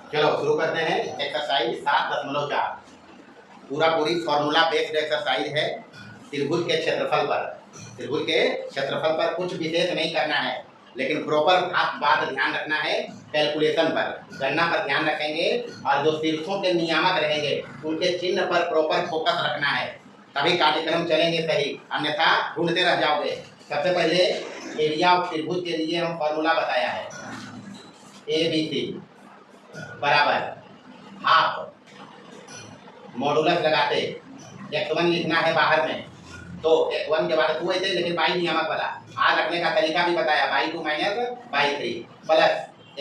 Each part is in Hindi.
चलो शुरू करते हैं। एक्सरसाइज 7.4 पूरी फॉर्मूला बेस्ड एक्सरसाइज है। त्रिभुज के क्षेत्रफल पर कुछ विशेष नहीं करना है, लेकिन प्रॉपर बात ध्यान रखना है। कैलकुलेशन पर, गणना पर ध्यान रखेंगे और जो शीर्षों के नियामक रहेंगे उनके चिन्ह पर प्रॉपर फोकस रखना है, तभी कार्यक्रम चलेंगे सही, अन्यथा ढूंढते रह जाओगे। सबसे पहले एरिया ऑफ त्रिभुज के लिए हम फॉर्मूला बताया है। ABC बराबर हाफ मॉडुलस लगाते x1 लिखना है बाहर में, तो x1 के बाद 2 ऐसे, लेकिन बाई नियामक वाला आज रखने का तरीका भी बताया। By 2 minus by 3 plus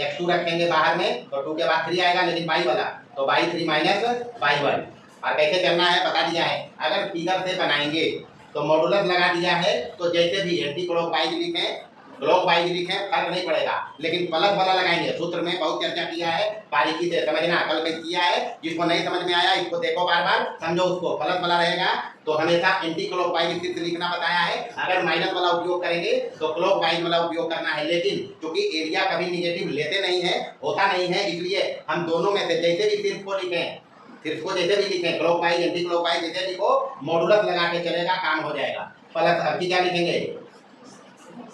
x2 रखेंगे बाहर में, तो 2 के बाद 3 आएगा, लेकिन बाई वाला, तो बाई 3 माइनस बाई 1। और कैसे करना है बता दिया है। अगर फिगर से बनाएंगे तो मॉडुलस लगा दिया है, तो जैसे भी एंटी क्लॉकवाइज लिखें क्लॉकवाइज लिखें फर्क नहीं पड़ेगा, लेकिन प्लस वाला लगाएंगे। सूत्र में बहुत चर्चा किया है, बारीकी से समझना, कल कहीं किया है। जिसको नहीं समझ में आया इसको देखो, बार बार समझो उसको। प्लस वाला रहेगा तो हमेशा एंटी क्लॉकवाइज स्थिति लिखना बताया है। अगर माइनस वाला उपयोग करेंगे तो क्लॉकवाइज वाला उपयोग करना है, लेकिन क्योंकि एरिया कभी निगेटिव लेते नहीं है, होता नहीं है, इसलिए हम दोनों में से जैसे भी सिर्फ को लिखें, सिर्फ को जैसे भी लिखें, क्लॉकवाइज एंटी क्लॉकवाइज जैसे लिखो, मॉडुलस लगा के चलेगा, काम हो जाएगा। प्लस अब क्या लिखेंगे,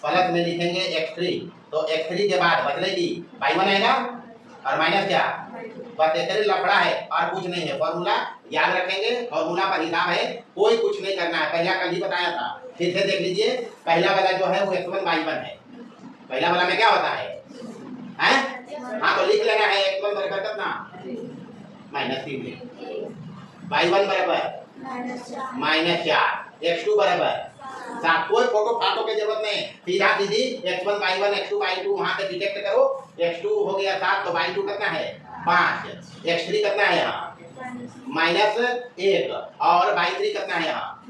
प्लस में लिखेंगे x3, तो x3 के बाद बदलेगी बाई 1 आएगा और माइनस क्या, बस एक लफड़ा है और कुछ नहीं है। फॉर्मूला याद रखेंगे, फॉर्मूला पर हिसाब है, कोई कुछ नहीं करना है। पहला कल ही बताया था, फिर से देख लीजिए। पहला वाला जो है वो x1 बाई 1 है। पहला वाला में क्या होता है, हैं? हाँ, तो लिख लेना है x1 बराबर कितना माइनस 3, बाई 1 बराबर माइनस 4, x2 बराबर 7। कोई फोटो फाटो की जरूरत नहीं, सीधा सीधी x1 बाई 1 x2 बाई 2 वहां से डिटेक्ट करो। x2 हो गया 7, तो बाई 2 कितना है 5, x3 कितना है यहाँ माइनस 1 और बाई 3 कितना है यहाँ।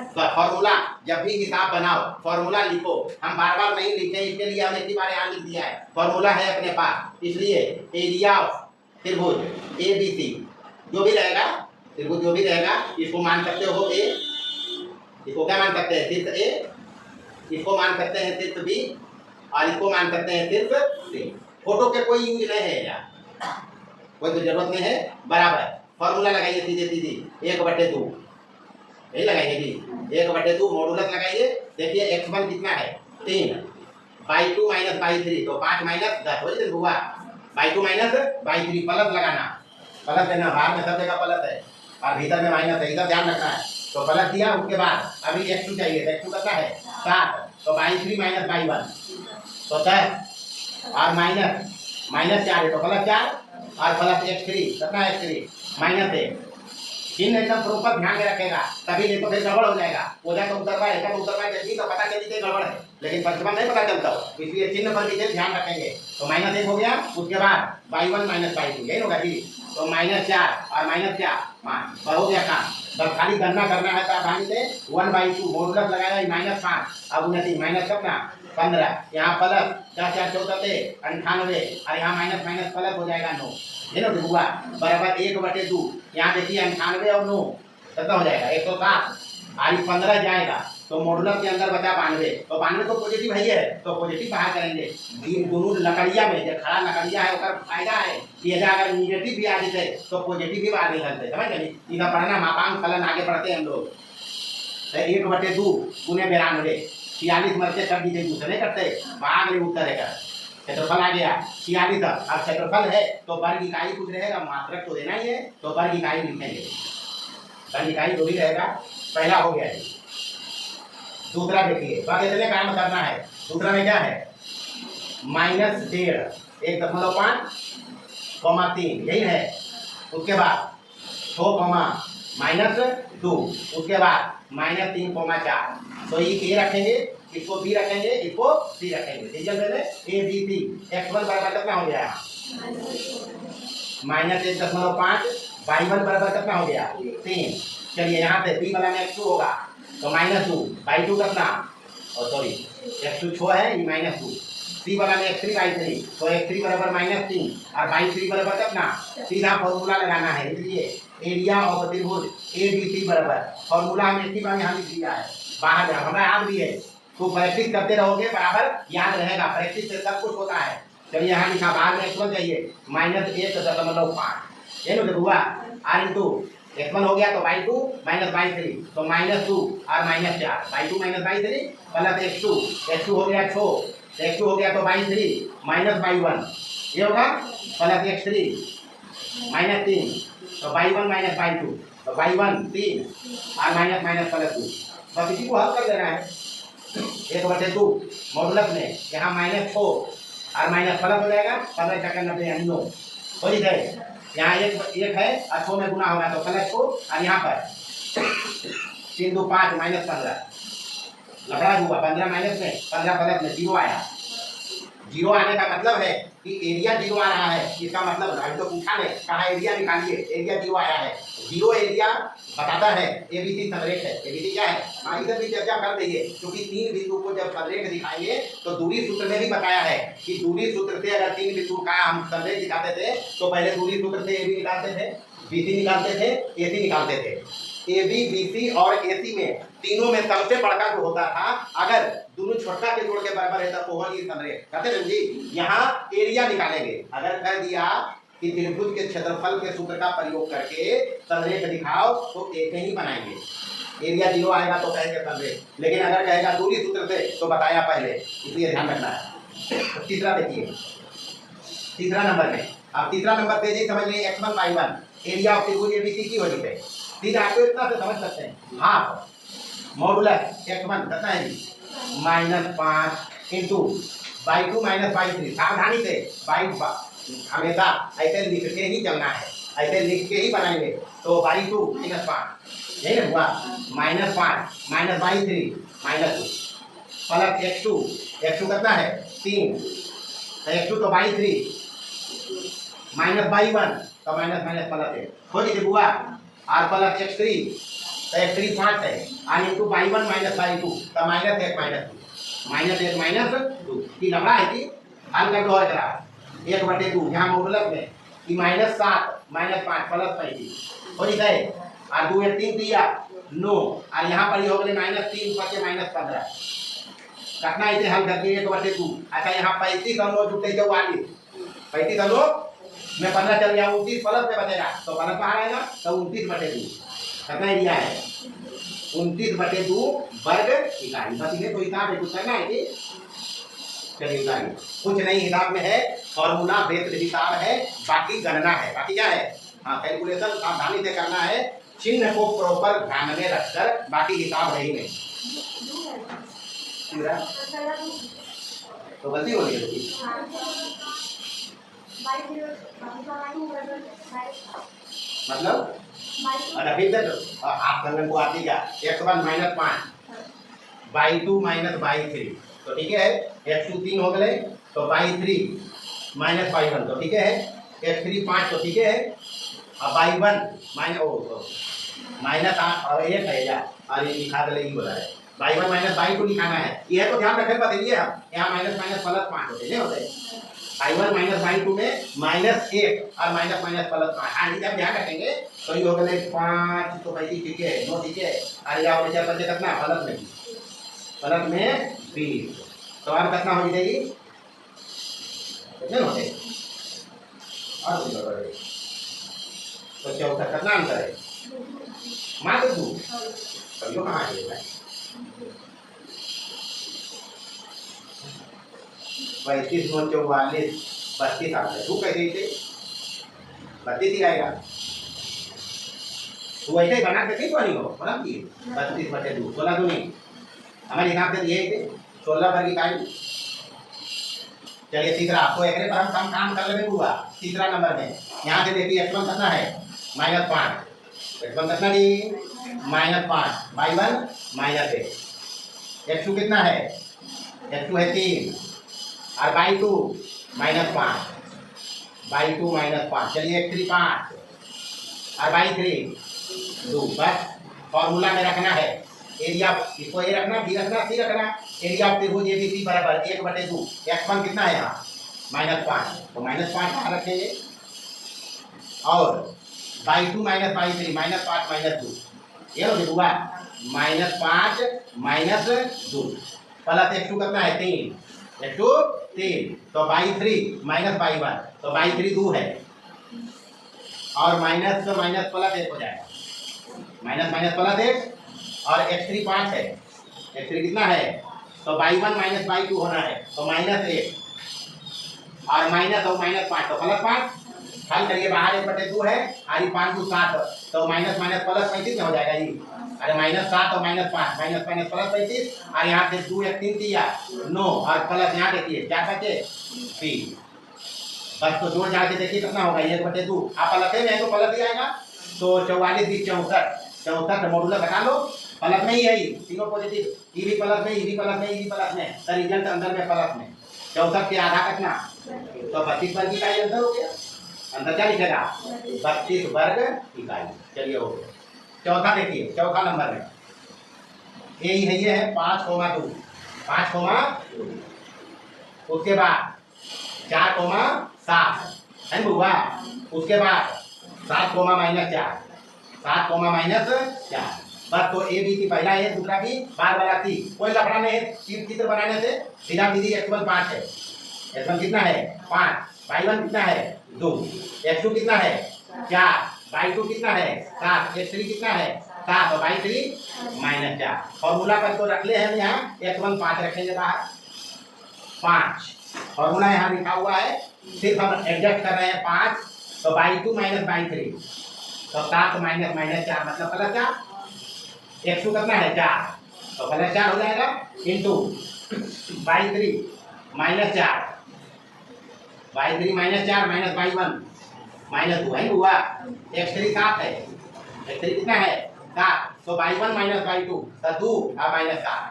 तो फॉर्मूला जब भी हिसाब बनाओ फॉर्मूला लिखो। हम बार बार नहीं लिखे, इसके लिए हमने इतनी बार यहाँ लिख दिया है। फॉर्मूला है अपने पास, इसलिए एरिया ऑफ त्रिभुज ABC जो भी रहेगा, त्रिभुज जो भी रहेगा, इसको मान सकते हो A, इसको क्या मान सकते हैं सिर्फ A, इसको मान सकते हैं सिर्फ B, और इसको मान सकते हैं सिर्फ C। फोटो के कोई यूज नहीं है यार, कोई तो जरूरत नहीं है। बराबर फॉर्मूला लगाइए सीधे सीधी 1/2, यही लगाइए जी, 1/2 मॉडुलस लगाइए। देखिए x1 कितना है 3, बाई 2 माइनस बाई 3, तो 5 माइनस 10 हो जाए हुआ, बाई 2 माइनस बाई 3। प्लस लगाना, प्लस देना, बाहर में सब जगह प्लस है और भीतर में माइनस है, इधर ध्यान रखना है। तो प्लस दिया, उसके बाद अभी x2 चाहिए, तो x2 कितना है 7, तो बाई 3 माइनस बाई 1, तो 10 और माइनस 4 है, तो प्लस 4 और प्लस x3 कितना है x3 माइनस 1। चिन्ह एकदम प्रॉपर ध्यान में रखेगा, तभी नहीं तो फिर गड़बड़ हो जाएगा। ओझा तो उतरवा है, तो उतरवा जल्दी तो पता चली कि गड़बड़ है, लेकिन पंचमन नहीं पता चलता, इसलिए चिन्ह पर विशेष ध्यान रखेंगे। तो माइनस 1 हो गया, उसके बाद बाई 1 माइनस बाई 2, यही होगा जी। तो माइनस 4 और माइनस क्या 5, हो गया काम। बस खाली गणना करना है, तो आसानी से 1/2 मॉडुलस लगाया माइनस 5, अब उन्नति माइनस कितना 15, यहाँ प्लस 10 4 14 98, और यहाँ माइनस माइनस प्लस हो जाएगा 9, है ना हुआ बराबर 1/2। यहाँ देखिए 98 और 9 कितना हो जाएगा 107, और 15 जाएगा, तो मॉडुलस के अंदर बचा 92, तो 92 तो पॉजिटिव है, तो पॉजिटिव बाहर करेंगे। दोनों लकड़िया में जो खड़ा लकड़िया है उसका फायदा है कि अगर निगेटिव भी आ जाते तो पॉजिटिव भी बाहर निकलते, समझ गए। इधर पढ़ना मापांक फलन आगे बढ़ते हैं हम लोग। 1/2 गुने 92, 46 मरते कर दीजिए, दूसरे नहीं करते, भाग नहीं उत्तर है। क्षेत्रफल आ गया 46, अब क्षेत्रफल है तो वर्ग इकाई कुछ रहेगा, मात्रक तो देना ही है, तो वर्ग इकाई लिखेंगे। वर्ग इकाई जो भी रहेगा, पहला हो गया है। दूसरा देखिए, बस इतने काम करना है। दूसरा में क्या है -1.5 1.5 यही है। उसके बाद 6 -2, उसके बाद -3,4, तो ये रखेंगे, इसको B रखेंगे, इसको C रखेंगे। रिजल्ट में ABC x1 बराबर कितना हो गया -1.5, बाई 1 बराबर कितना हो गया 3। चलिए यहाँ पे B वाला में x2 होगा, तो -2 बाई 2 कितना, और सॉरी x2 6 है, ये -2, C वाला में x3 बाई 3, तो x3 बराबर -3 और बाई 3 बराबर कितना, सीधा फॉर्मूला लगाना है। इसलिए एरिया ऑफ त्रिभुज ABC बराबर, फॉर्मूला हमने इतनी बार यहाँ लिख दिया है, बाहर हमारा याद भी है, तो प्रैक्टिस करते रहोगे बराबर याद रहेगा। प्रैक्टिस से सब कुछ होता है। चलिए यहाँ लिखा बाहर में x1 चाहिए -1.5 ये नो देखो हुआ r इंटू x1 हो गया तो y2 -y3 तो -2 और -4 y2 -y3 प्लस x2 हो गया 6 x2 हो गया तो y3 -y1 ये होगा प्लस x3 -3 तो y1 -y2 तो y1 3 और माइनस प्लस 2 बस इसी को हल कर देना है 1/2 मॉडुलस में यहाँ -4 और माइनस प्लस हो जाएगा 15 टका 90 यानी 9 हो जाए यहाँ एक है और 6 में गुना होगा तो प्लस 4 और यहाँ पर 3 2 5 -15 लफड़ा हुआ 15 माइनस में 15 प्लस में 0 आया 0 आने का मतलब है कि एरिया 0 आ रहा है इसका मतलब अभी तो पूछा नहीं कहा एरिया निकालिए एरिया 0 आया है 0 एरिया बताता है एबीसी समरेख है एबीसी क्या है हाँ इधर भी चर्चा कर देंगे क्योंकि 3 बिंदु को जब समरेख दिखाएंगे तो दूरी सूत्र में भी बताया है कि दूरी सूत्र से अगर 3 बिंदु का हम समरेख दिखाते थे तो पहले दूरी सूत्र से एबी निकालते थे बीसी निकालते थे एसी निकालते थे एबी बीसी और एसी में तीनों में सबसे बड़का जो होता था अगर दोनों छोटा के जोड़ के बराबर है तब वो ही समरेख कहते हैं जी यहाँ एरिया निकालेंगे अगर कह दिया कि त्रिभुज के क्षेत्रफल के सूत्र का प्रयोग करके समरेख दिखाओ तो एक ही बनाएंगे एरिया 0 आएगा तो कहेंगे समरेख लेकिन अगर कहेगा दूरी सूत्र से तो बताया पहले इसलिए ध्यान रखना है तीसरा देखिए तीसरा नंबर में अब तीसरा नंबर पे जी समझ लीजिए x1 y1 एरिया ऑफ त्रिभुज एबीसी की वजह से सीधा आपको इतना से समझ सकते हैं हाफ मॉडुलस x1 कितना है जी -5 इंटू y2 -y3 सावधानी से y हमेशा ऐसे लिख के ही चलना है ऐसे लिख के ही बनाएंगे तो y2 -5 यही ना हुआ -5 -y3 -2 प्लस x2 कितना है 3 तो x2 तो y3 -y1 तो माइनस प्लस है हो गई बुआ और प्लस x3 तो x3 5 है और इंटू y1 -y2 तो -1 -2 की लफड़ा है कि हल कर दो जरा 1/2 यहाँ मॉडुलस में कि -7 -5 प्लस 35 हो जाए और 2 1 3 दिया 9 और यहाँ पर हो गए -3 बचे -15 कितना इसे हल करके 1/2 अच्छा यहाँ 35 और 9 जुटे 44 35 और 9 में 15 चल गया 29 प्लस में बचेगा तो प्लस बाहर आएगा तो 29/2 कितना एरिया है 29/2 वर्ग इकाई बस ये तो हिसाब है कुछ करना है कि चलिए उतारिए कुछ नहीं हिसाब में है फॉर्मूला बेस्ड हिसाब है बाकी गणना है बाकी क्या है हाँ कैलकुलेशन सावधानी से करना है चिन्ह को प्रॉपर ध्यान में रखकर बाकी हिसाब है ही नहीं तो गलती हो रही है मतलब अभी तक आप करने को आती क्या x1 -5 y2 -y3 तो ठीक है x2 3 हो गए तो y3 -y1 तो ठीक है x3 5 तो ठीक है अब y1 -8 और 1 है या और ये लिखा दे ही बोला है y1 -y2 लिखाना है यह तो ध्यान रखें बताइए हम यहाँ माइनस प्लस 5 होते हैं y1 -y2 में -1 और माइनस प्लस 5 हाँ जब ध्यान रखेंगे तो ये हो गए 5 तो भाई ठीक है 9 ठीक है और यहाँ बचा बचे कितना प्लस में 20 तो और कितना हो जाएगी कितने होते और तो 64 कितना आंसर है मात्र 2 तब कहाँ आएगा 35 9 44 32 आता है तू कैसे इसे 32 ही आएगा तो ऐसे बना के ठीक नहीं हो बना दिए 32/2 16 तो नहीं हमारे हिसाब से ये 16 पर इकाई चलिए तीसरा आपको एक पर हम काम कर लेंगे हुआ तीसरा नंबर में यहाँ से देखिए x1 कितना है -5 x1 कितना दी -5 y1 -1 x2 कितना है x2 है 3 और y2 -5 y2 -5 चलिए x3 5 और y3 2 बस फॉर्मूला में रखना है एरिया इसको ए रखना बी रखना सी रखना एरिया ऑफ त्रिभुज एबीसी बराबर 1/2 x1 कितना है यहाँ -5 तो -5 कहाँ रखेंगे और y2 -y3 -5 -2 ये लो देखूंगा -5 -2 प्लस x2 कितना है 3 x2 3, तो बाई 3 माइनस बाई 1, तो बाई 3 2 है और माइनस तो माइनस प्लस 1 हो जाएगा, माइनस माइनस प्लस 1 और x3 5 है, x3 कितना है, तो बाई 1 माइनस बाई 2 होना है, तो माइनस 1 और माइनस और माइनस 5 तो प्लस 5, हल करिए बाहर 1/2 है और ये 5 2 7, तो माइनस माइनस प्लस 35 में हो जाएगा ये, अरे माइनस 7 और माइनस 5 माइनस माइनस प्लस 35 और यहाँ से 2 1 3 दिया 9 और प्लस यहाँ देखिए क्या बचे 3, बस तो जोड़ जाके देखिए कितना होगा 1/2, आप प्लस में है तो प्लस ही आएगा, तो 44 भी 64 मॉडुलस हटा लो, प्लस में ही है ये तीनों पॉजिटिव, ये भी प्लस में, ये भी प्लस में, ये भी प्लस में, तो रिजल्ट अंदर में प्लस में 64 के आधा कितना, तो 32 वर्ग इकाई अंदर हो गया, अंदर क्या लिखेगा 32 वर्ग इकाई। चलिए हो गया। चौथा देखिए, चौथा नंबर में ये है 5,2, 5,2, उसके बाद 4,7 है ना बुआ, उसके बाद 7, -4, 7, बस तो ए बी सी पहला है, दूसरा भी बार वाला सी, कोई लफड़ा नहीं है, चित्र बनाने से सीधा सीधी x1 5 है, x1 कितना है 5, y1 कितना है 2, x2 कितना है 4, y2 कितना है 7, x3 कितना है 7 और y3 -4। फॉर्मूला पर तो रख ले हम यहाँ x1 5 रखेंगे बाहर 5, फॉर्मूला यहाँ लिखा हुआ है, सिर्फ हम एडजस्ट कर रहे हैं 5, तो y2 - y3 तो 7 -4 मतलब प्लस 4, x2 कितना है 4 तो प्लस 4 हो जाएगा into y3 -4, y3 -4 minus y1 -2 है हुआ, x3 7 है, x3 कितना है 7, तो y1 - y2 तो 2 और -7,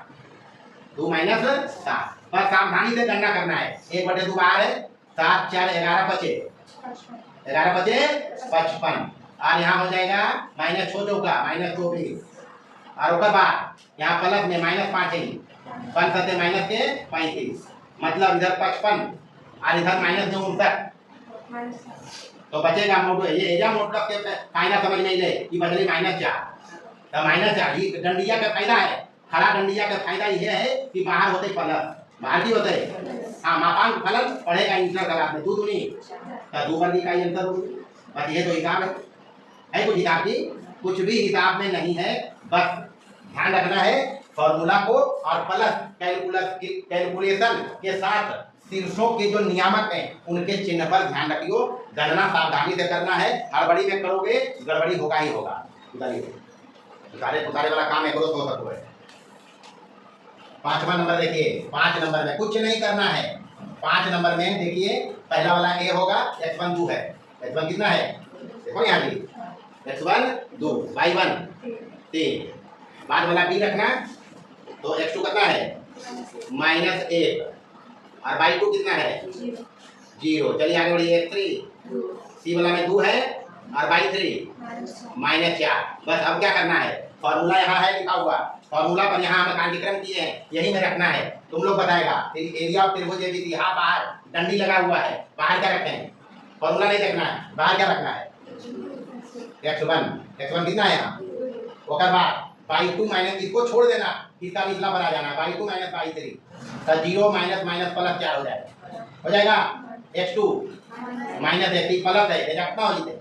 2 -7, बस सावधानी से गणना करना है, 1/2 बाहर है, 7 4 11 बचे, 11 बचे 55 और यहाँ हो जाएगा माइनस 6 चौका -24 और उसके बाद यहाँ प्लस में -5 है, 5 सत्ते माइनस के 35, मतलब इधर 55 और इधर -59, तो बचेगा मोटो ये एजा मोटो के फायदा समझ नहीं ले कि बदली -4, तो -4 ये डंडिया का फायदा है, खड़ा डंडिया का फायदा ये है कि बाहर होते प्लस, बाहर की होते हाँ मापांक फलन पढ़ेगा इंटर क्लास में 2 दूनी तो 2 वर्ग इकाई अंतर होगी, बस ये तो हिसाब है कुछ हिसाब की कुछ भी हिसाब में नहीं है, बस ध्यान रखना है फॉर्मूला को और प्लस कैलकुलेशन के साथ शीर्षों के जो नियामक हैं उनके चिन्ह पर ध्यान रखियो, गणना सावधानी से करना है, हड़बड़ी में करोगे गड़बड़ी होगा ही होगा, उतारे वाला काम है करो तो सकते हो। 5वां नंबर देखिए, 5 नंबर में कुछ नहीं करना है, 5 नंबर में देखिए पहला वाला ए होगा x1 2 है, x1 कितना है देखो यहाँ भी x1 2 y1 3, बाद वाला बी रखना तो x2 कितना है -1 और y2 कितना है 0, चलिए आगे बढ़िए x3 सी वाला में 2 है और y3 -4, बस अब क्या करना है फॉर्मूला यहाँ है लिखा हुआ, फॉर्मूला पर यहाँ हम कांडीक्रम किए हैं यही में रखना है, तुम लोग बताएगा एरिया ऑफ त्रिभुज एबीसी, यहाँ बाहर डंडी लगा हुआ है, बाहर क्या रखते हैं फॉर्मूला नहीं देखना है, बाहर क्या रखना है x1 कितना है यहाँ, उसके बाद y2 माइनस इसको छोड़ देना, इसका निचला पर आ जाना y2 - y3 तो 0 माइनस प्लस 4 हो जाएगा x2 -1 प्लस है कितना हो जाए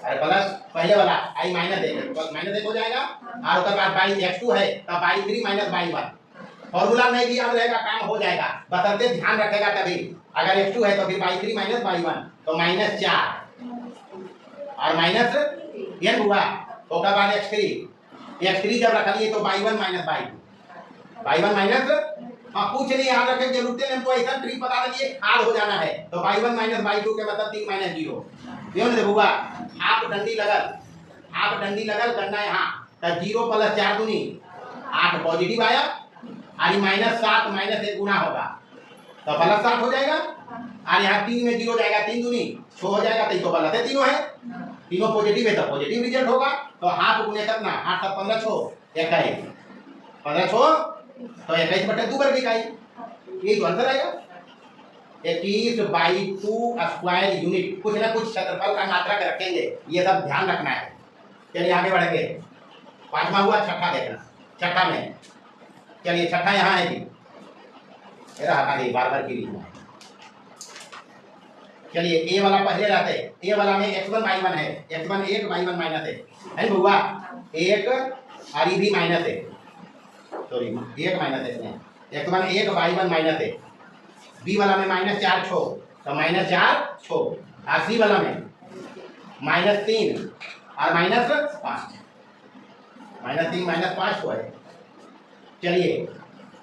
अरे प्लस पहले वाला i -1 हो जाएगा और उसके बाद x2 है तब y3 - y1, फॉर्मूला नहीं भी याद रहेगा काम हो जाएगा, बशर्ते ध्यान रखेगा तभी, अगर x2 है तो फिर y3 - y1 तो -4 और माइनस ये हुआ, उसके बाद x3 जब रख लिए तो y1 - y2 हाँ कुछ नहीं याद रखे जरूरत नहीं, तो ऐसा ट्रिक बता दिए आर हो जाना है, तो y1 - y2 के मतलब 3 - 0 क्यों नहीं देखूंगा, आप डंडी लगल करना यहाँ तो 0 + 4 दूनी 8 पॉजिटिव आया और -7 -1 गुना होगा तो +7 हो जाएगा और यहाँ 3 में 0 जाएगा, 3 दूनी 6 हो जाएगा, तो प्लस है, तीनों है, तीनों पॉजिटिव है तो पॉजिटिव रिजल्ट होगा, तो हाफ गुने कितना 8 7 15 6 21 15 6 तो 21/2 वर्ग इकाई, ये तो आंसर आएगा 21/2 स्क्वायर यूनिट, कुछ ना कुछ क्षेत्रफल का मात्रक रखेंगे, ये सब ध्यान रखना है। चलिए आगे बढ़ेंगे, 5वां हुआ, छठा देखना, छठा में चलिए छठा यहाँ है जी, बार बार की लिखना है चलिए ए वाला पहले रहते, ए वाला में x1 y1 है, x1 1 y1 माइनस है ना बुआ, एक और ये भी माइनस है, सॉरी एक माइनस है इसमें, x1 1 y1 माइनस है, बी वाला में -4 छो, तो -4 छो, और सी वाला में -3 और -5, -3 -5 छो है। चलिए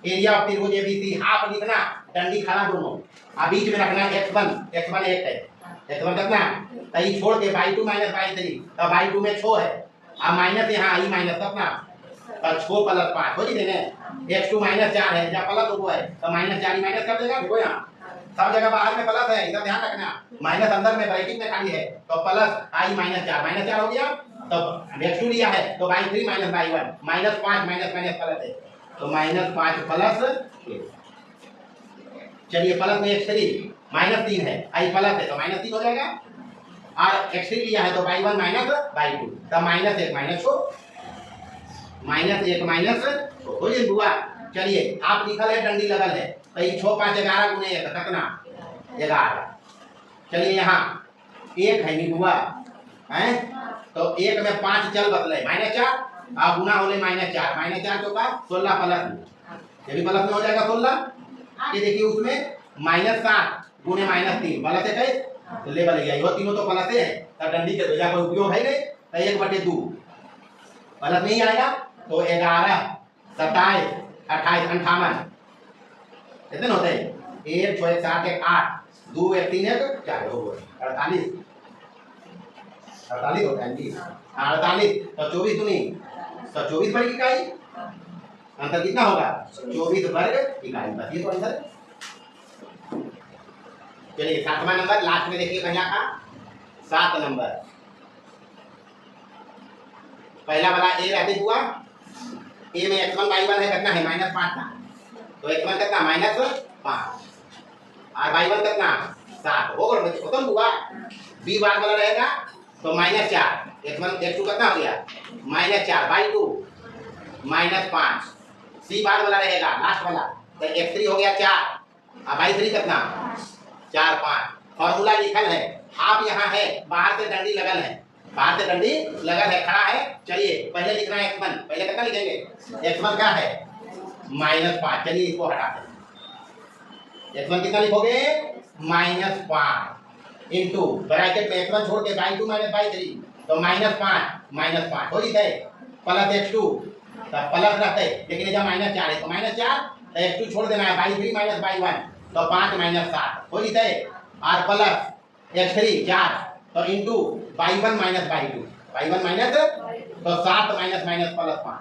एरिया ऑफ त्रिभुज एबीसी हाफ लिखना, डंडी खड़ा दोनों, और बीच में रखना x1 1 है, x1 कितना, तो ये छोड़ के y2 -y3, तो y2 में छो है, और माइनस यहाँ आई माइनस कितना, तो 6 + 5 हो जी देने, x2 -4 है, जब प्लस हो है तो -4 माइनस कर देगा, देखो यहाँ सब जगह बाहर में प्लस है, इधर ध्यान रखना, माइनस अंदर में ब्रैकेट में खाली है, तो प्लस आई -4 हो गया, तो x2 लिया है तो y3 - y1 -5 माइनस प्लस है, तो -5 प्लस, चलिए प्लस में x3 -3 है, आई प्लस है तो -3 हो जाएगा, और x3 लिया है तो y1 - y2, तो -1 -2 -1 हो जी बुआ। चलिए आप लिखल है डंडी लगल है, तो ये 6 5 11 गुने 1 कितना 11। चलिए यहाँ 1 है नी बुआ हैं, तो 1 में 5 चल बदले -4 और गुना होले -4 चौका 16 प्लस, ये भी प्लस में हो जाएगा 16। ये देखिए उसमें -7 गुने -3 प्लस है कई, तो लेवल गया, ये तीनों तो प्लस है, तो डंडी के ध्वजा का उपयोग है नहीं, तो 1/2 प्लस नहीं आएगा, तो 11 27 28 58 कितने होते हैं, 1 6 1 7 1 8 2 1 3 1 4 हो गए 48 होता है जी, 48 तो 24 दूनी तो 24 वर्ग इकाई, आंसर कितना होगा 24 वर्ग इकाई, बस ये तो आंसर। चलिए 7वां नंबर लास्ट में देखिए भैया का 7 नंबर, पहला वाला ए रहते हुआ, ए में x1 y1 है कितना है -5 था, तो x1 कितना -5 और y1 कितना 7 होगा, खत्म हुआ। बी बार वाला रहेगा तो -4, x1 x2 कितना हो गया -4 y2 -5, सी बार वाला रहेगा लास्ट वाला, तो x3 हो गया 4 और y3 कितना 4 5। फॉर्मूला लिखल है, आप यहाँ है बाहर से डंडी लगल है, बाहर से डंडी लगल है, खड़ा है। चलिए पहले लिखना है x1, पहले कितना लिखेंगे x1 क्या है -5, चलिए इसको हटाते हैं, x1 कितना लिखोगे -5 इंटू ब्रैकेट में x1 छोड़ के y2 - y3, तो -5 हो जाता है, प्लस x2 तो प्लस रहते है, लेकिन जब -4 है तो -4, तो x2 छोड़ देना है, y3 - y1 तो 5 - 7 हो जाता है, और प्लस x3 4 तो into y1 - y2 y1 minus तो 7 माइनस प्लस 5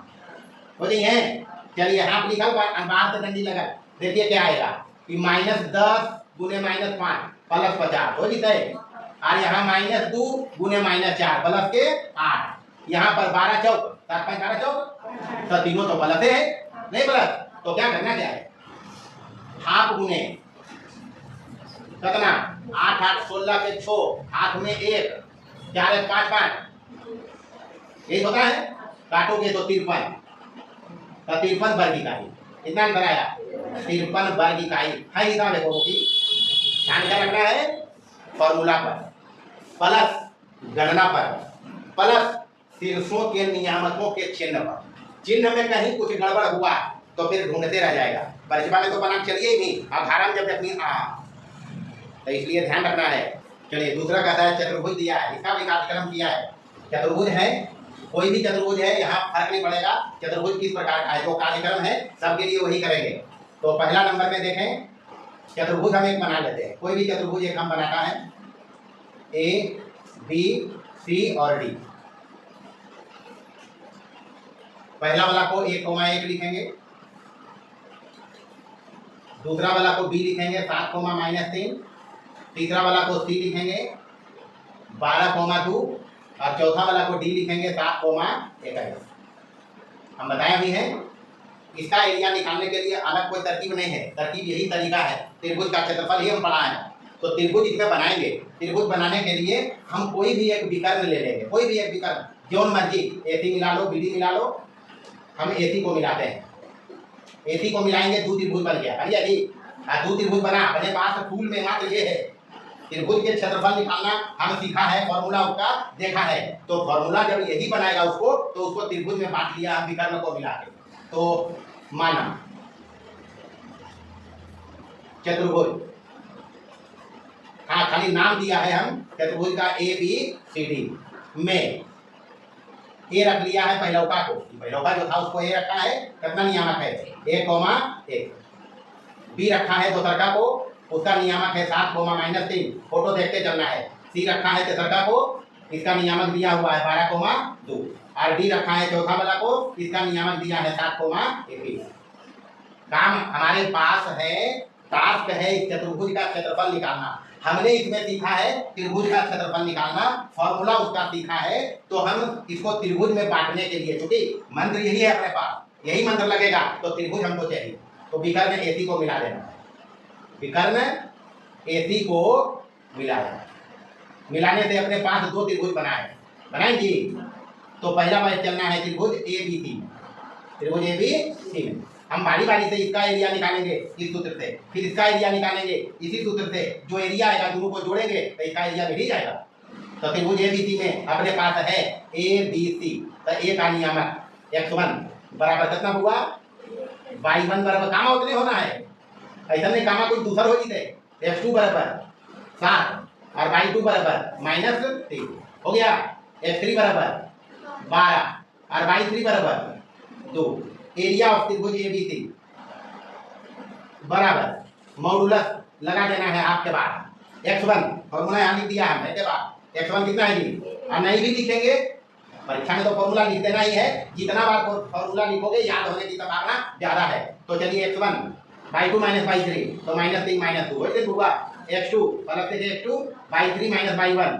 हो जाइए। चलिए आप लिखा बाहर से डंडी लगा, देखिए क्या आएगा कि -10 गुने -5 प्लस 50 हो जाता है, और यहाँ -2 गुने -4 प्लस के 8, यहाँ पर 12 चौक 7 5 12 चौक, तो तीनों तो प्लस है नहीं प्लस, तो क्या करना क्या है हाफ गुने कितना 8 8 16 के 6 हाथ में 1 4 1 5 5 यही होता है, काटोगे तो 53, तो 53 वर्ग इकाई, कितना बनाया 53 वर्ग इकाई है हिसाब देखो कि ध्यान क्या रखना है, फॉर्मूला पर प्लस गणना पर प्लस शीर्षों के नियामकों के चिन्ह पर, चिन्ह में कहीं कुछ गड़बड़ हुआ तो फिर ढूंढते रह जाएगा, परिचय में तो बना चलिए ही नहीं, अब धारा में जब अपनी तो इसलिए ध्यान रखना है। चलिए दूसरा कहता है चतुर्भुज दिया है, इसका भी कार्यक्रम किया है, चतुर्भुज है कोई भी चतुर्भुज है, यहाँ फर्क नहीं पड़ेगा चतुर्भुज किस प्रकार का है, जो कार्यक्रम है सबके लिए वही करेंगे। तो पहला नंबर में देखें चतुर्भुज हम एक बना लेते हैं, कोई भी चतुर्भुज एक हम बनाता है ए बी सी और डी, पहला वाला को 1,1 लिखेंगे, दूसरा वाला को बी लिखेंगे 7,-3, तीसरा वाला को सी लिखेंगे 12,2 और चौथा वाला को डी लिखेंगे 7,21। हम बताए भी हैं इसका एरिया निकालने के लिए अलग कोई तरकीब नहीं है, तरकीब यही तरीका है, त्रिभुज का क्षेत्रफल ही हम पढ़ा है। तो त्रिभुज इसमें बनाएंगे, त्रिभुज बनाने के लिए हम कोई भी एक विकर्ण ले लेंगे, कोई भी एक विकर्ण जो मर्जी, AC मिला लो BD मिला लो, हम AC को मिलाते हैं, AC को मिलाएंगे 2 त्रिभुज बन गया, अरे 2 त्रिभुज बना, अपने पास फूल में मात्र ये है त्रिभुज के क्षेत्रफल निकालना हम सीखा है, फॉर्मूला उसका देखा है। तो फॉर्मूला जब यही बनाएगा उसको, तो उसको त्रिभुज में बांट लिया विकर्ण को मिला के। तो माना चतुर्भुज, हाँ खाली नाम दिया है हम चतुर्भुज का ABCD में ए रख लिया है पहलौका को, पहलौका जो था उसको ए रखा है, कितना नियामक है 1,1। बी रखा है दोसरका को, उसका नियामक है 7,-3। फोटो देखते चलना है। सी रखा है तेसरका को, इसका नियामक दिया हुआ है 12,2। और डी रखा है चौथा वाला को, इसका नियामक दिया है 7,21। काम हमारे पास है, टास्क है इस चतुर्भुज का क्षेत्रफल निकालना। हमने इसमें सीखा है त्रिभुज का क्षेत्रफल निकालना, फॉर्मूला उसका सीखा है। तो हम इसको त्रिभुज में बांटने के लिए, क्योंकि मंत्र यही है अपने पास, यही मंत्र लगेगा, तो त्रिभुज हमको चाहिए। तो विकर्ण AC को मिला देना, विकर्ण AC को मिला देना। मिलाने से अपने पास 2 त्रिभुज बनाएंगे। तो पहला बार चलना है त्रिभुज ABC, त्रिभुज ABC में हम बारी बारी से इसका एरिया निकालेंगे इस सूत्र से, फिर इसका एरिया निकालेंगे इसी सूत्र से। जो एरिया आएगा दोनों को जोड़ेंगे तो इसका एरिया मिल ही जाएगा। तो त्रिभुज ABC में अपने पास है ABC, तो A का नियामक x1 बराबर कितना हुआ, y1 बराबर कामा उतने होना है, ऐसा नहीं कामा कोई दूसरा हो जीते। x2 बराबर 7 और y2 बराबर -3 हो गया। x3 बराबर 12 और y3 बराबर 2। एरिया ऑफ त्रिभुज ABC बराबर मॉडुलस लगा देना है आपके बाद x1, फॉर्मूला यहाँ लिख दिया है के बाद x1 कितना है जी, और नहीं भी लिखेंगे परीक्षा में तो फॉर्मूला लिख देना ही है। जितना बार फॉर्मूला लिखोगे याद होने की संभावना ज्यादा है। तो चलिए x1 y2 - y3 तो -3 - 2 हो होगा। x2 plus x2 y3 - y1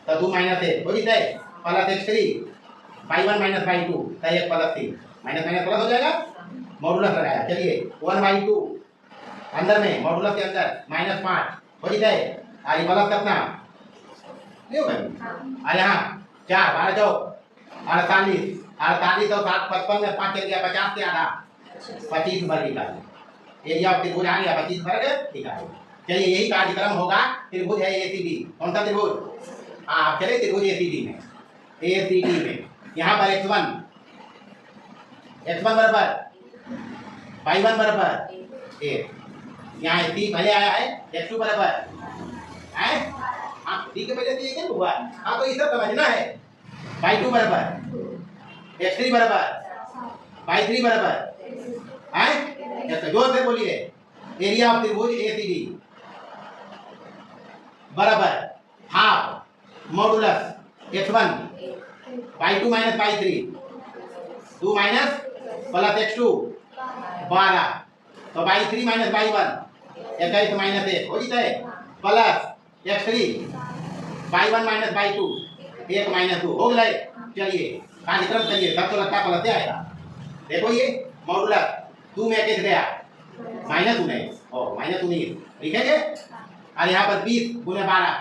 तो 2 - 1 हो जाता है, प्लस x3 y1 - y2 तो 1 + 3 माइनस माइनस प्लस हो जाएगा। मॉडुलस लगाया, चलिए 1/2 अंदर में मॉडुलस के अंदर -5 हो जाता है। और ये प्लस कितना नहीं होगा, और यहाँ 4 12 4 48 48 और 7 55 में 5 चल गया, 50 के आधा 25 वर्ग इकाई। एरिया ऑफ त्रिभुज आ गया 25 वर्ग इकाई। चलिए यही कार्यक्रम होगा। त्रिभुज है ACD, कौन सा त्रिभुज, आप चले त्रिभुज ACD में, ACD में यहाँ पर x1 बराबर y1 बराबर 1, यहाँ C पहले आया है, x2 बराबर है, हाँ ठीक है पहले तो ये क्या हुआ, हाँ तो इसे समझना है। y2 बराबर x3 बराबर y3 बराबर है, तो जोर से बोलिए। एरिया ऑफ त्रिभुज ACD बराबर half modulus x1 y2 - y3 2 minus plus x2 12 तो y3 - y1 21 - 1 हो जाता है, प्लस x3 y1 - y2 1 - 2 हो गया। चलिए कार्यक्रम चलिए, सब तो लगता है प्लस से आएगा। देखो ये मॉडुलस 2 में 21 गया -19 और -19 लिखेंगे। और यहाँ पर 20 × 12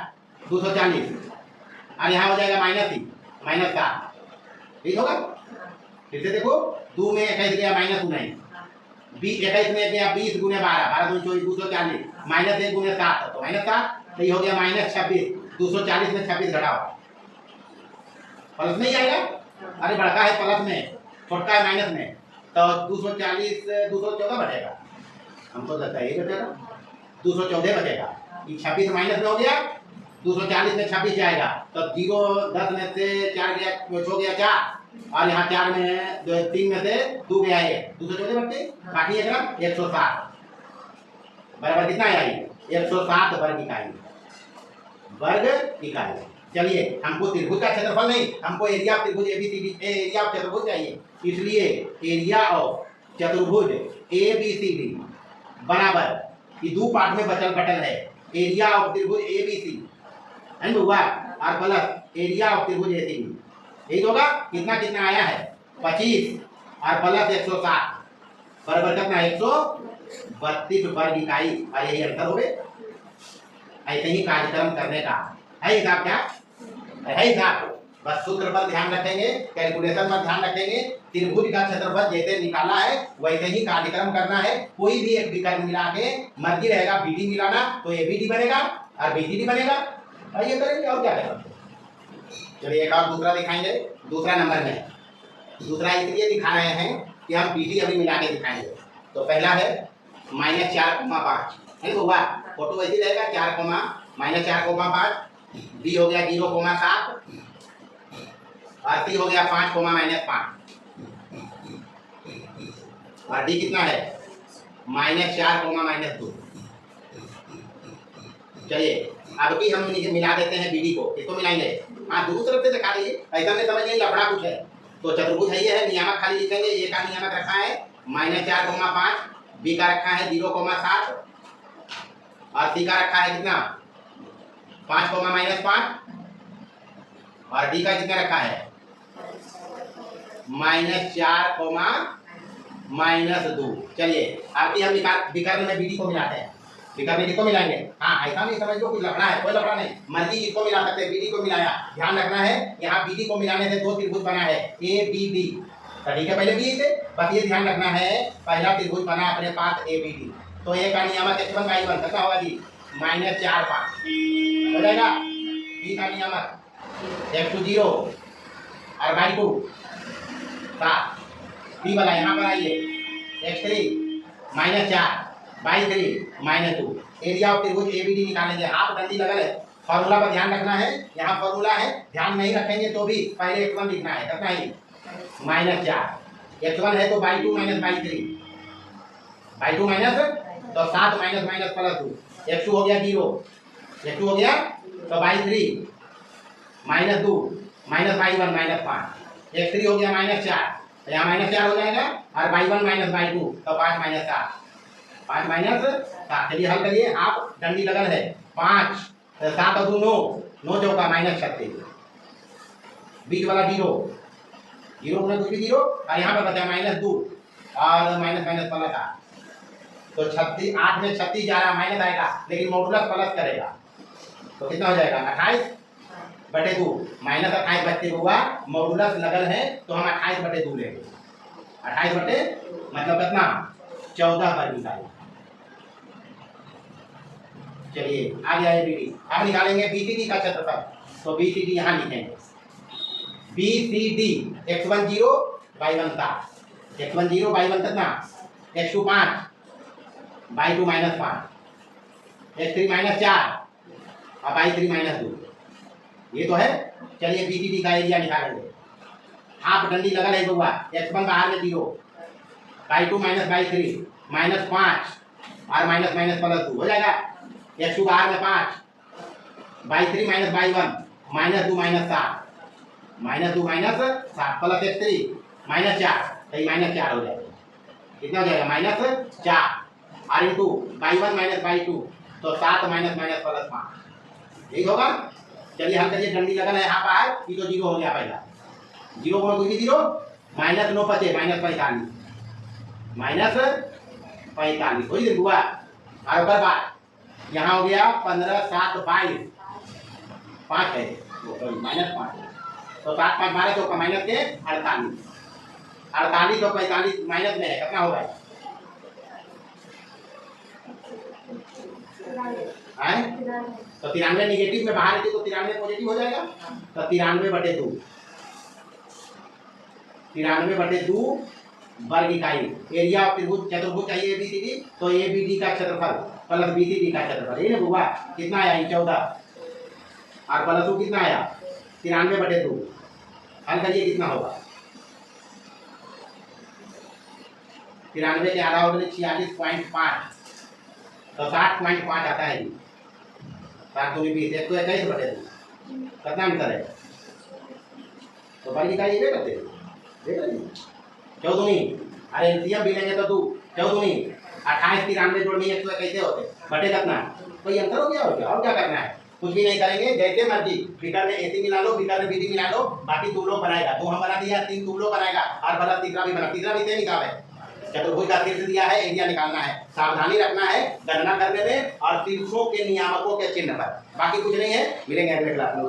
240 और यहाँ हो जाएगा -7 ठीक होगा। फिर से देखो 2 में 21 गया -19, 21 में गया 20 × 12 12 2 240 -1 × 7 तो -7, तो ये हो गया -26 240 में 26 घटाओ, प्लस नहीं आएगा। अरे बड़का है प्लस में, छोटा है माइनस में, तो 240 214 बचेगा, हमको लगता है ये बचेगा 214 बचेगा। 26 माइनस में हो गया, 240 में 26 जाएगा, तो 0 10 में से 4 गया, हो गया 4 और यहाँ 4 में 3 में से 2 गया है, 214 बचते बाकी एक 160 बराबर कितना आया, 160 वर्ग इकाई। चलिए हमको त्रिभुज का क्षेत्रफल नहीं, हमको एरिया ऑफ त्रिभुज ABCD, एरिया ऑफ चतुर्भुज चाहिए। इसलिए एरिया ऑफ चतुर्भुज ABCD बराबर ये 2 पार्ट में बटल है, एरिया ऑफ त्रिभुज ABC है हुआ और प्लस एरिया ऑफ त्रिभुज ACD, यही होगा। कितना कितना आया है 25 और प्लस 160 बराबर कितना 132 वर्ग इकाई, और यही अंतर हो गए। ऐसे ही कार्यक्रम करने का है हिसाब, क्या है हिसाब, बस सूत्र पर ध्यान रखेंगे, कैलकुलेशन पर ध्यान रखेंगे। त्रिभुज का क्षेत्रफल जैसे निकाला है वैसे ही कार्यक्रम करना है। कोई भी एक विकर्ण मिला के मर्जी रहेगा BD मिलाना तो ABD बनेगा, और बीसीडी बनेगा। और ये करेंगे और क्या करेंगे। चलिए एक और दूसरा दिखाएंगे, दूसरा नंबर में। दूसरा इसलिए दिखा रहे हैं कि हम बीडी अभी मिला के दिखाएंगे। तो पहला है -4,5 है ना हुआ, फोटो ऐसी रहेगा 4,-4,5, बी हो गया 0,7 और सी हो गया 5,-5 और डी कितना है -4,-2। चलिए अब भी हम मिला देते हैं बीडी को, इसको मिलाएंगे। हाँ दूसरी तरफ से दिखा दीजिए, ऐसा नहीं समझ नहीं लफड़ा कुछ है। तो चतुर्भुज है, ये है, नियामक खाली लिखेंगे। ए का नियामक रखा है -4,5, बी का रखा है 0,7 और सी का रखा है कितना 5,-5 और डी का कितना रखा है -4,-2। चलिए अब भी हम विकर्ण में बीडी को मिलाते हैं। विकर्ण में किसको मिलाएंगे। हाँ ऐसा नहीं समझ लो कुछ लफड़ा है, कोई लफड़ा नहीं, मर्जी किसको मिला सकते हैं। बीडी को मिलाया, ध्यान रखना है यहाँ बीडी को मिलाने से दो त्रिभुज बना है ए बी डी। ठीक है पहले भी थे, बस ये ध्यान रखना है पहला त्रिभुज बना अपने पास ए बी डी। तो ए का नियामक x1 y1 कितना होगा जी -4,5 हो जाएगा। बी का नियामक x2 0 और y2 7। बी वाला यहाँ पर आइए x3 -4 y3 -2। एरिया ऑफ त्रिभुज एबीडी निकालेंगे। हाफ डंडी लगल है, फॉर्मूला पर ध्यान रखना है। यहाँ फॉर्मूला है, ध्यान नहीं रखेंगे तो भी पहले x1 लिखना है, कितना है -4। x1 है तो y2 - y3, y2 माइनस तो 7 -+2। x2 हो गया 0, x2 हो गया तो y3 -2 -y1 -5। x3 हो गया -4, तो यहाँ -4 हो जाएगा और y1 - y2 तो 5 - 7, 5 - 7। चलिए हल करिए, आप डंडी लगल है 5 7 और 2 9 9 चौका -36। बीच वाला 0 0 गुना कुछ भी 0 और यहाँ पर बचा -2 और -+8। तो 36 8 में 36 जा रहा माइनस आएगा, लेकिन मॉडुलस प्लस करेगा तो कितना हो जाएगा 28/2 -28 बच्चे हुआ। मॉडुलस लगल है तो हम 28/2 लेंगे। 28 बटे मतलब कितना 14 पर निकालेंगे। चलिए आ गया एबीडी। अब निकालेंगे बीसीडी का क्षेत्रफल। तो बीसीडी यहाँ लिखेंगे BCD x1 0 y1 7, x1 0 y1 कितना x2 5 y2 -5, x3 -4 और y3 -2। ये तो है। चलिए बीसीडी का एरिया निकालेंगे। हाफ डंडी लगा है बउआ, x1 बाहर में 0 y2 - y3 -5 और -+2 हो जाएगा। x2 बाहर में 5 y3 - y1 -2 -7 -2 -7 प्लस x3 -4 तो ये -4 हो जाएगा। कितना हो जाएगा -4 और इंटू y1 - y2 तो 7 -+5 ठीक होगा। चलिए हल करिए, डंडी लगन है यहाँ पर, ये तो 0 हो गया पहला 0 को कुछ भी 0 -9 बचे -45 -45 वही हुआ। और ऊपर बात यहाँ हो गया 15 7 22 5 है -5 तो 7 5 12 तो माइनस के 48 48 और 45 माइनस में है, कितना होगा तो 93 निगेटिव में बाहर है तो 93 पॉजिटिव हो जाएगा। तो 93/2 93/2 वर्ग इकाई। एरिया ऑफ त्रिभुज चतुर्भुज चाहिए एबीसीडी, तो एबीडी का क्षेत्रफल प्लस बीसीडी का क्षेत्रफल ये हुआ कितना आया 14 और प्लस कितना आया 93/2। हल करिए कितना होगा 93 के आधा होगा 46.5 तो 60.5 आता है जी। 7 दूनी 20 एक तो 21/2 कितना अंतर है तो वर्ग इकाई ये करते हैं देख लीजिए 14 अरे एलसीएम भी लेंगे तो 2 14 28 93 जोड़ में 100 कैसे होते बटे कितना कोई अंतर हो गया और क्या करना है कुछ भी नहीं करेंगे जैसे मर्जी। फिकर में एसी मिला लो, फिकर में बीडी मिला लो, बाकी तुम लोग बनाएगा। 2 हम बना दिया, 3 तुम लोग बनाएगा और प्लस तीसरा भी बना। तीसरा भी सेम हिसाब है, चतुर्भुज का शीर्ष दिया है, एरिया निकालना है। सावधानी रखना है गणना करने में और शीर्षों के नियामकों के चिन्ह पर, बाकी कुछ नहीं है। मिलेंगे अगले क्लास में।